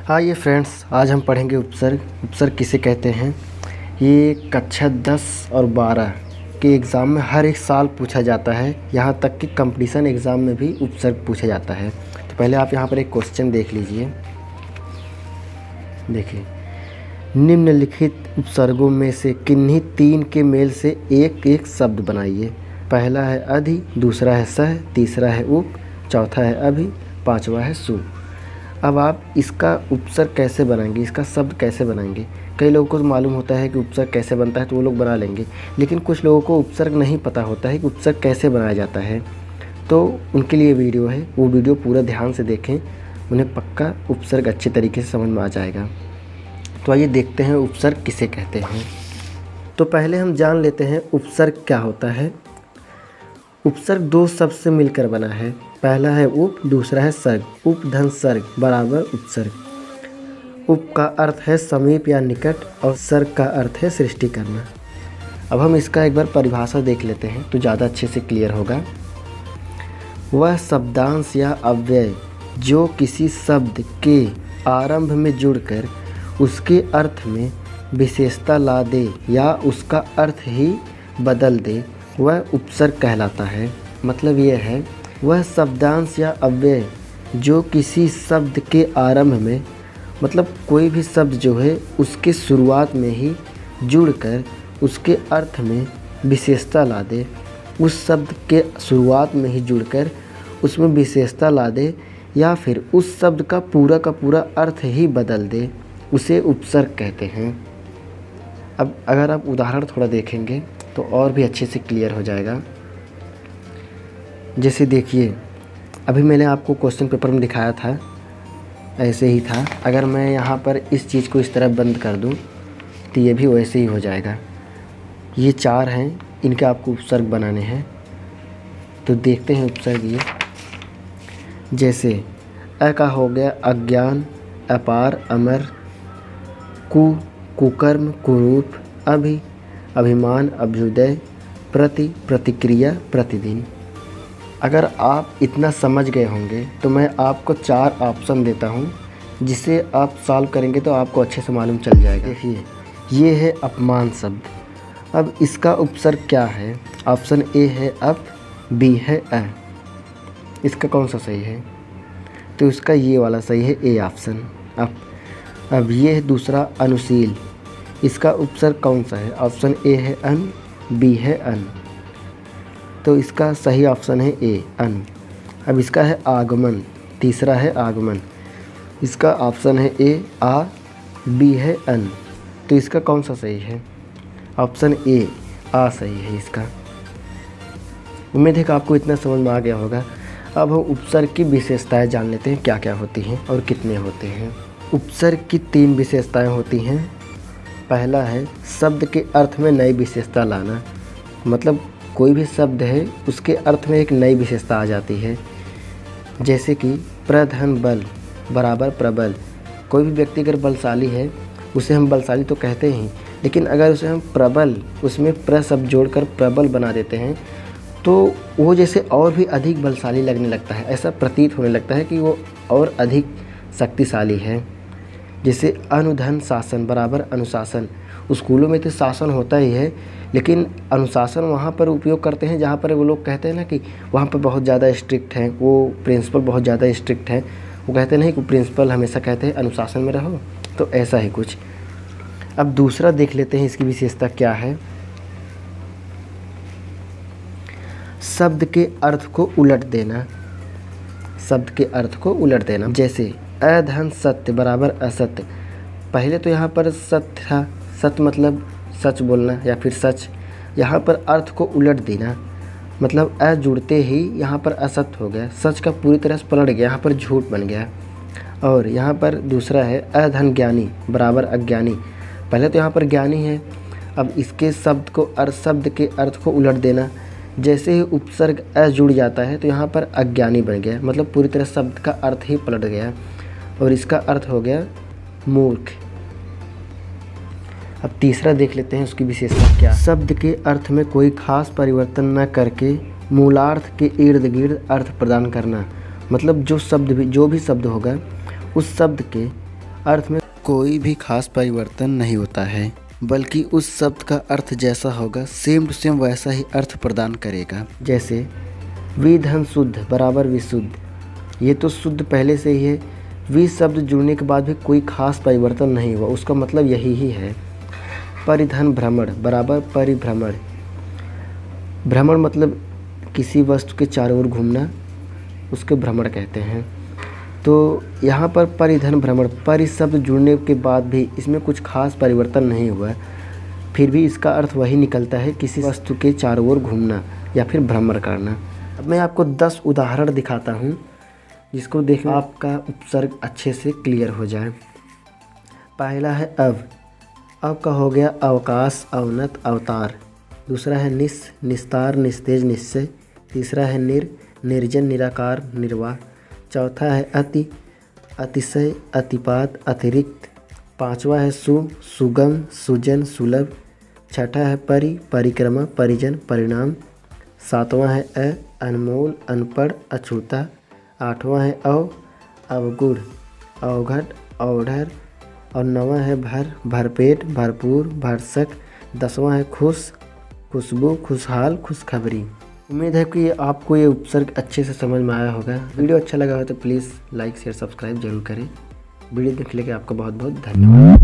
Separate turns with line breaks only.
हाँ ये फ्रेंड्स, आज हम पढ़ेंगे उपसर्ग। उपसर्ग किसे कहते हैं। ये कक्षा 10 और 12 के एग्ज़ाम में हर एक साल पूछा जाता है। यहाँ तक कि कंपटीशन एग्ज़ाम में भी उपसर्ग पूछा जाता है। तो पहले आप यहाँ पर एक क्वेश्चन देख लीजिए। देखिए, निम्नलिखित उपसर्गों में से किन्हीं 3 के मेल से एक एक शब्द बनाइए। पहला है अधि, दूसरा है सह, तीसरा है उप, चौथा है अभि, पांचवा है सु। अब आप इसका उपसर्ग कैसे बनाएंगे, इसका शब्द कैसे बनाएंगे। कई लोगों को मालूम होता है कि उपसर्ग कैसे बनता है तो वो लोग बना लेंगे, लेकिन कुछ लोगों को उपसर्ग नहीं पता होता है कि उपसर्ग कैसे बनाया जाता है। तो उनके लिए वीडियो है, वो वीडियो पूरा ध्यान से देखें, उन्हें पक्का उपसर्ग अच्छे तरीके से समझ में आ जाएगा। तो आइए देखते हैं उपसर्ग किसे कहते हैं। तो पहले हम जान लेते हैं उपसर्ग क्या होता है। उपसर्ग 2 शब्द से मिलकर बना है। पहला है उप, दूसरा है सर्ग। उप धन सर्ग बराबर उपसर्ग। उप का अर्थ है समीप या निकट और सर्ग का अर्थ है सृष्टि करना। अब हम इसका एक बार परिभाषा देख लेते हैं तो ज़्यादा अच्छे से क्लियर होगा। वह शब्दांश या अव्यय जो किसी शब्द के आरंभ में जुड़कर उसके अर्थ में विशेषता ला दे या उसका अर्थ ही बदल दे, वह उपसर्ग कहलाता है। मतलब यह है, वह शब्दांश या अव्यय जो किसी शब्द के आरंभ में, मतलब कोई भी शब्द जो है उसके शुरुआत में ही जुड़कर उसके अर्थ में विशेषता ला दे, उस शब्द के शुरुआत में ही जुड़कर उसमें विशेषता ला दे या फिर उस शब्द का पूरा अर्थ ही बदल दे, उसे उपसर्ग कहते हैं। अब अगर आप उदाहरण थोड़ा देखेंगे तो और भी अच्छे से क्लियर हो जाएगा। जैसे देखिए, अभी मैंने आपको क्वेश्चन पेपर में दिखाया था, ऐसे ही था। अगर मैं यहाँ पर इस चीज़ को इस तरह बंद कर दूँ तो ये भी वैसे ही हो जाएगा। ये 4 हैं, इनके आपको उपसर्ग बनाने हैं। तो देखते हैं उपसर्ग ये। जैसे अ का हो गया अज्ञान, अपार, अमर। कु, कुकर्म, कुरूप। अभि, अभिमान, अभ्युदय। प्रति, प्रतिक्रिया, प्रतिदिन। अगर आप इतना समझ गए होंगे तो मैं आपको 4 ऑप्शन देता हूं, जिसे आप सॉल्व करेंगे तो आपको अच्छे से मालूम चल जाएगा। देखिए, ये है अपमान शब्द। अब इसका उपसर्ग क्या है। ऑप्शन ए है अप, बी है अ। इसका कौन सा सही है, तो इसका ये वाला सही है, ए ऑप्शन अप। अब ये है दूसरा अनुशील। इसका उपसर्ग कौन सा है। ऑप्शन ए है अन, बी है अन, तो इसका सही ऑप्शन है ए अन। अब इसका है आगमन, तीसरा है आगमन। इसका ऑप्शन है ए आ, बी है अन, तो इसका कौन सा सही है। ऑप्शन ए आ सही है इसका। उम्मीद है कि आपको इतना समझ में आ गया होगा। अब हम उपसर्ग की विशेषताएं जान लेते हैं, क्या क्या होती हैं और कितने होते हैं। उपसर्ग की 3 विशेषताएं होती हैं। पहला है शब्द के अर्थ में नई विशेषता लाना। मतलब कोई भी शब्द है उसके अर्थ में एक नई विशेषता आ जाती है। जैसे कि प्रधन बल बराबर प्रबल। कोई भी व्यक्ति अगर बलशाली है उसे हम बलशाली तो कहते हैं, लेकिन अगर उसे हम प्रबल, उसमें प्र शब्द जोड़कर प्रबल बना देते हैं तो वो जैसे और भी अधिक बलशाली लगने लगता है। ऐसा प्रतीत होने लगता है कि वो और अधिक शक्तिशाली है। जैसे अनुधन शासन बराबर अनुशासन। स्कूलों में तो शासन होता ही है, लेकिन अनुशासन वहाँ पर उपयोग करते हैं जहाँ पर वो लोग कहते हैं ना कि वहाँ पर बहुत ज़्यादा स्ट्रिक्ट हैं, वो प्रिंसिपल बहुत ज़्यादा स्ट्रिक्ट है। वो कहते नहीं कि प्रिंसिपल हमेशा कहते हैं अनुशासन में रहो, तो ऐसा ही कुछ। अब दूसरा देख लेते हैं इसकी विशेषता क्या है। शब्द के अर्थ को उलट देना। शब्द के अर्थ को उलट देना। जैसे अधन सत्य बराबर असत्य। पहले तो यहाँ पर सत्य था, सत्य मतलब सच बोलना या फिर सच। यहाँ पर अर्थ को उलट देना, मतलब अ जुड़ते ही यहाँ पर असत्य हो गया, सच का पूरी तरह से पलट गया, यहाँ पर झूठ बन गया। और यहाँ पर दूसरा है अधन ज्ञानी बराबर अज्ञानी। पहले तो यहाँ पर ज्ञानी है, अब इसके शब्द के अर्थ को उलट देना। जैसे ही उपसर्ग अ जुड़ जाता है तो यहाँ पर अज्ञानी बन गया, मतलब पूरी तरह शब्द का अर्थ ही पलट गया और इसका अर्थ हो गया मूर्ख। अब तीसरा देख लेते हैं उसकी विशेषता क्या। शब्द के अर्थ में कोई खास परिवर्तन न करके मूलार्थ के इर्द गिर्द अर्थ प्रदान करना। मतलब जो भी शब्द होगा उस शब्द के अर्थ में कोई भी खास परिवर्तन नहीं होता है, बल्कि उस शब्द का अर्थ जैसा होगा सेम टू सेम वैसा ही अर्थ प्रदान करेगा। जैसे विधन शुद्ध बराबर विशुद्ध, ये तो शुद्ध पहले से ही है, वि शब्द जुड़ने के बाद भी कोई खास परिवर्तन नहीं हुआ, उसका मतलब यही ही है। परिधन भ्रमण बराबर परिभ्रमण, भ्रमण मतलब किसी वस्तु के चारों ओर घूमना, उसके भ्रमण कहते हैं। तो यहाँ पर परिधन भ्रमण, परि शब्द जुड़ने के बाद भी इसमें कुछ खास परिवर्तन नहीं हुआ, फिर भी इसका अर्थ वही निकलता है, किसी वस्तु के चारों ओर घूमना या फिर भ्रमण करना। अब मैं आपको 10 उदाहरण दिखाता हूँ, जिसको देखकर आपका उपसर्ग अच्छे से क्लियर हो जाए। पहला है अब का हो गया अवकाश, अवनत, अवतार। दूसरा है निस्तार, निस्तेज, निश्चय। तीसरा है निर्जन, निराकार, निर्वाह। चौथा है अतिशय, अतिपात, अतिरिक्त। पांचवा है सुगम, सुजन, सुलभ। छठा है परिक्रमा, परिजन, परिणाम। सातवां है अनमोल, अनपढ़, अछूता। आठवां है अवगुण, अवघट, औढ़र। और नौवां है भरपेट, भरपूर, भरसक। 10वां है खुशबू, खुशहाल, खुशखबरी। उम्मीद है कि आपको ये उपसर्ग अच्छे से समझ में आया होगा। वीडियो अच्छा लगा हो तो प्लीज़ लाइक शेयर सब्सक्राइब जरूर करें। वीडियो देखने के लिए आपका बहुत बहुत धन्यवाद।